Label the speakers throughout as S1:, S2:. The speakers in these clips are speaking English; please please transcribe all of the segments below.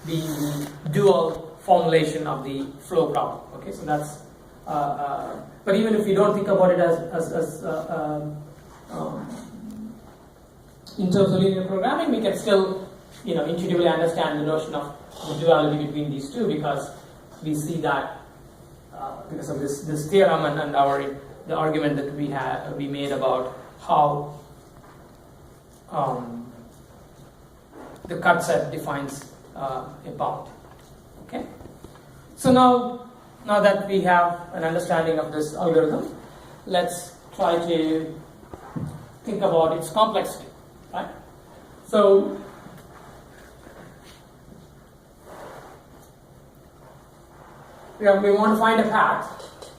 S1: the dual formulation of the flow problem. Okay, so that's. But even if you don't think about it as in terms of linear programming, we can still, intuitively understand the notion of the duality between these two, because we see that because of this theorem and the argument that we made about how the cut set defines a bound. Okay, so now that we have an understanding of this algorithm, let's try to think about its complexity. Right? So we want to find a path,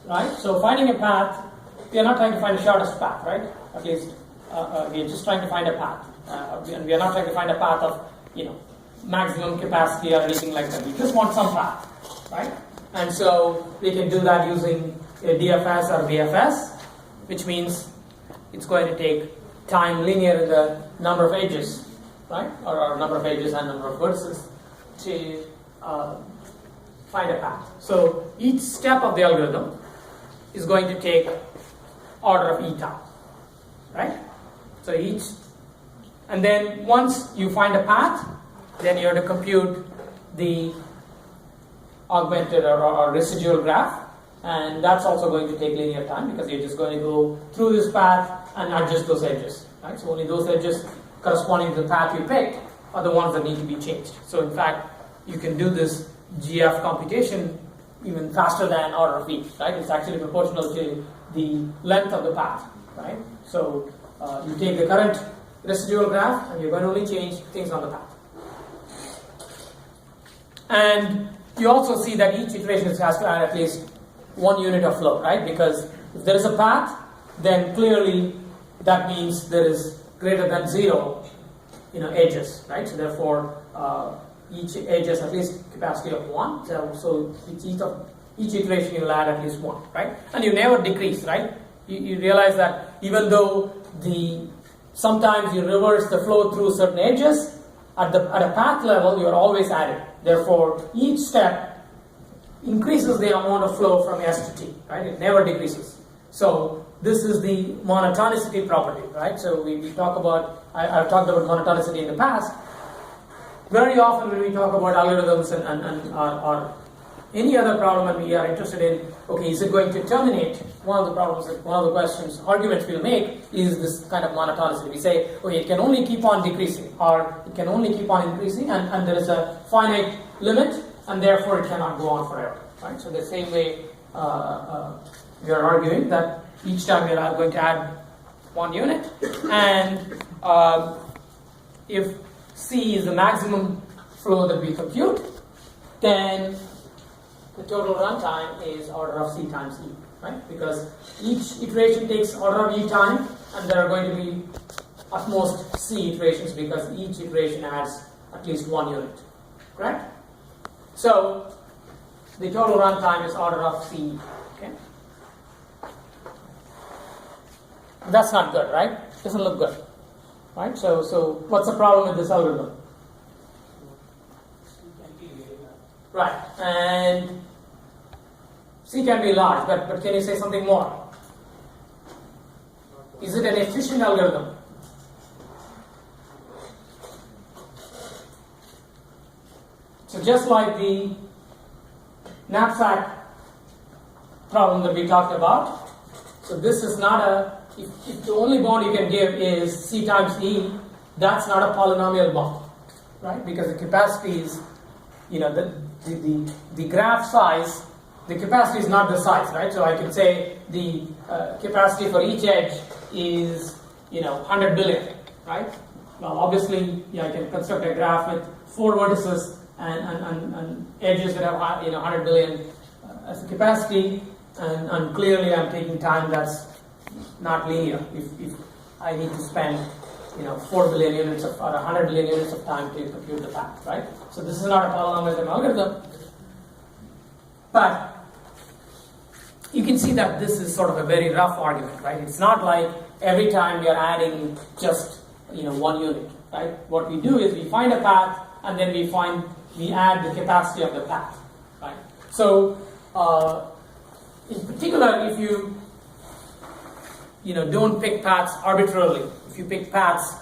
S1: right? So finding a path, we are not trying to find the shortest path, right? At least we are just trying to find a path, and we are not trying to find a path of maximum capacity or anything like that. We just want some path, right? And so we can do that using a DFS or BFS, which means it's going to take time linear in the number of edges, right? Or number of edges and number of vertices to find a path. So each step of the algorithm is going to take order of E time, right? So and then once you find a path, then you have to compute the augmented or residual graph, and that's also going to take linear time, because you're just going to go through this path and adjust those edges, right? So only those edges corresponding to the path you picked are the ones that need to be changed. So in fact, you can do this GF computation even faster than order of E, right? It's actually proportional to the length of the path, right? So you take the current residual graph and you're going to only change things on the path. And you also see that each iteration has to add at least 1 unit of flow, right? Because if there is a path, then clearly that means there is greater than 0, edges, right? So therefore, each edge has at least capacity of 1. So each iteration you'll add at least 1, right? And you never decrease, right? You realize that even though sometimes you reverse the flow through certain edges, at a path level you are always adding. Therefore, each step increases the amount of flow from S to T, right? It never decreases. So this is the monotonicity property, right? So we talk about, I've talked about monotonicity in the past. Very often when we talk about algorithms or any other problem and we are interested in, okay, is it going to terminate? One of the questions, arguments we'll make is this kind of monotonicity. We say, okay, it can only keep on decreasing, or it can only keep on increasing, and there is a finite limit, and therefore it cannot go on forever, right? So the same way we are arguing that each time we are going to add 1 unit, and if C is the maximum flow that we compute, then the total runtime is order of C times E, right? Because each iteration takes order of E time, and there are going to be at most C iterations, because each iteration adds at least 1 unit, correct? So the total runtime is order of C, okay? That's not good, right? Doesn't look good, right? So what's the problem with this algorithm? Right, and C can be large, but can you say something more? Is it an efficient algorithm? So just like the knapsack problem that we talked about, so this is not if the only bound you can give is C times E, that's not a polynomial bound, right? Because the capacity is, the graph size, the capacity is not the size, right? So I can say the capacity for each edge is, 100 billion, right? Well, obviously, I can construct a graph with 4 vertices and edges that have, 100 billion as a capacity, and clearly I'm taking time that's not linear. If I need to spend 4 billion units or 100 billion units of time to compute the path, right? So this is not a polynomial algorithm, but you can see that this is sort of a very rough argument, right? It's not like every time we are adding just 1 unit, right? What we do is we find a path and then we find we add the capacity of the path, right? So, in particular, if you don't pick paths arbitrarily, if you pick paths